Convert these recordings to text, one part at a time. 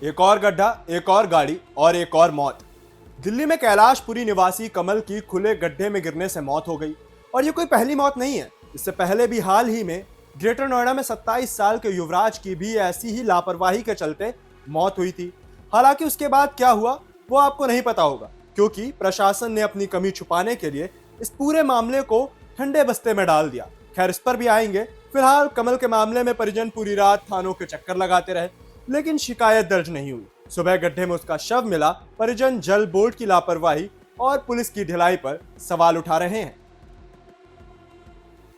एक और गड्ढा, एक और गाड़ी और एक और मौत। दिल्ली में कैलाशपुरी निवासी कमल की खुले गड्ढे में गिरने से मौत हो गई। और ये कोई पहली मौत नहीं है। इससे पहले भी हाल ही में ग्रेटर नोएडा में 27 साल के युवराज की भी ऐसी ही लापरवाही के चलते मौत हुई थी। हालांकि उसके बाद क्या हुआ वो आपको नहीं पता होगा, क्योंकि प्रशासन ने अपनी कमी छुपाने के लिए इस पूरे मामले को ठंडे बस्ते में डाल दिया। खैर, इस पर भी आएंगे। फिलहाल कमल के मामले में परिजन पूरी रात थानों के चक्कर लगाते रहे, लेकिन शिकायत दर्ज नहीं हुई। सुबह गड्ढे में उसका शव मिला। परिजन जल बोर्ड की लापरवाही और पुलिस की ढिलाई पर सवाल उठा रहे हैं।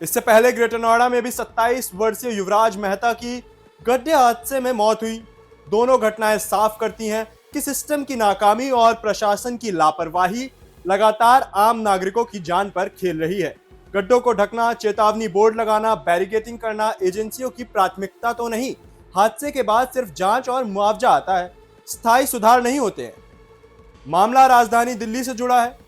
इससे पहले ग्रेटर नोएडा में भी 27 वर्षीय युवराज मेहता की गड्ढे हादसे में मौत हुई। दोनों घटनाएं साफ करती हैं कि सिस्टम की नाकामी और प्रशासन की लापरवाही लगातार आम नागरिकों की जान पर खेल रही है। गड्ढों को ढकना, चेतावनी बोर्ड लगाना, बैरिकेडिंग करना एजेंसियों की प्राथमिकता तो नहीं। हादसे के बाद सिर्फ जांच और मुआवजा आता है, स्थायी सुधार नहीं होते हैं। मामला राजधानी दिल्ली से जुड़ा है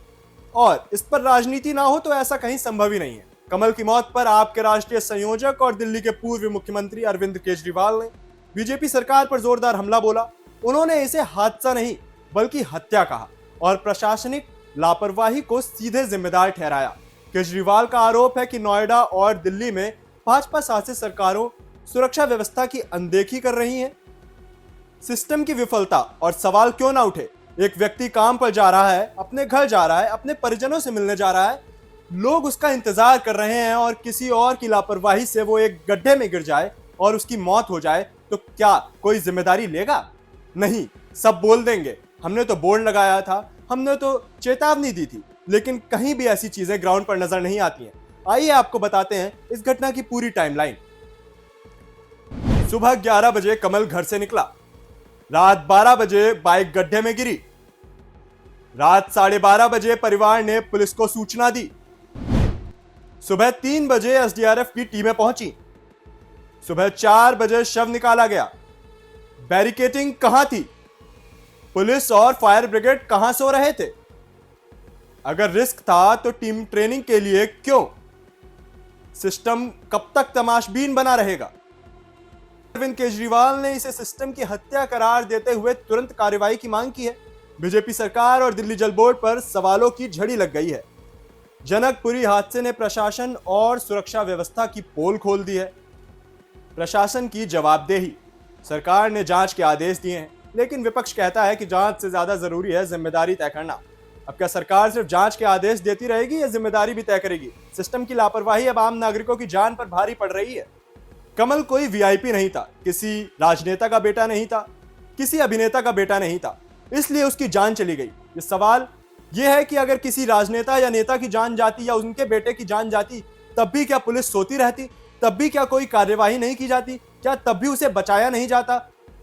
और इस पर राजनीति ना हो तो ऐसा कहीं संभव ही नहीं है। कमल की मौत पर आपके राष्ट्रीय संयोजक और दिल्ली के पूर्व मुख्यमंत्री अरविंद केजरीवाल ने बीजेपी सरकार पर जोरदार हमला बोला। उन्होंने इसे हादसा नहीं बल्कि हत्या कहा और प्रशासनिक लापरवाही को सीधे जिम्मेदार ठहराया। केजरीवाल का आरोप है कि नोएडा और दिल्ली में भाजपा शासित सरकारों सुरक्षा व्यवस्था की अनदेखी कर रही हैं। सिस्टम की विफलता और सवाल क्यों ना उठे। एक व्यक्ति काम पर जा रहा है, अपने घर जा रहा है, अपने परिजनों से मिलने जा रहा है, लोग उसका इंतजार कर रहे हैं और किसी और की लापरवाही से वो एक गड्ढे में गिर जाए और उसकी मौत हो जाए तो क्या कोई जिम्मेदारी लेगा? नहीं, सब बोल देंगे हमने तो बोर्ड लगाया था, हमने तो चेतावनी दी थी, लेकिन कहीं भी ऐसी चीजें ग्राउंड पर नजर नहीं आती हैं। आइए आपको बताते हैं इस घटना की पूरी टाइमलाइन। सुबह 11 बजे कमल घर से निकला। रात 12 बजे बाइक गड्ढे में गिरी। रात 12:30 बजे परिवार ने पुलिस को सूचना दी। सुबह 3 बजे एसडीआरएफ की टीमें पहुंची। सुबह 4 बजे शव निकाला गया। बैरिकेडिंग कहां थी? पुलिस और फायर ब्रिगेड कहां सो रहे थे? अगर रिस्क था तो टीम ट्रेनिंग के लिए क्यों? सिस्टम कब तक तमाशबीन बना रहेगा? अरविंद केजरीवाल ने इसे सिस्टम की हत्या करार देते हुए तुरंत कार्रवाई की मांग की है। बीजेपी सरकार और दिल्ली जल बोर्ड पर सवालों की झड़ी लग गई है। जनकपुरी हादसे ने प्रशासन और सुरक्षा व्यवस्था की पोल खोल दी है। प्रशासन की जवाबदेही। सरकार ने जांच के आदेश दिए हैं, लेकिन विपक्ष कहता है कि जांच से ज्यादा जरूरी है जिम्मेदारी तय करना। अब क्या सरकार सिर्फ जांच के आदेश देती रहेगी या जिम्मेदारी भी तय करेगी? सिस्टम की लापरवाही अब आम नागरिकों की जान पर भारी पड़ रही है। कमल कोई वीआईपी नहीं था, किसी राजनेता का बेटा नहीं था, किसी अभिनेता का बेटा नहीं था, इसलिए उसकी जान चली गई। ये सवाल यह है कि अगर किसी राजनेता या नेता की जान जाती या उनके बेटे की जान जाती, तब भी क्या पुलिस सोती रहती? तब भी क्या कोई कार्यवाही नहीं की जाती? क्या तब भी उसे बचाया नहीं जाता?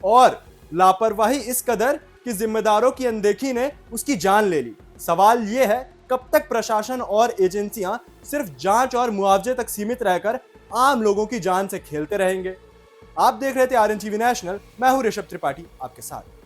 और लापरवाही इस कदर कि जिम्मेदारों की अनदेखी ने उसकी जान ले ली। सवाल यह है, कब तक प्रशासन और एजेंसियां सिर्फ जांच और मुआवजे तक सीमित रहकर आम लोगों की जान से खेलते रहेंगे? आप देख रहे थे आरएनटीवी नेशनल। मैं हूं ऋषभ त्रिपाठी आपके साथ।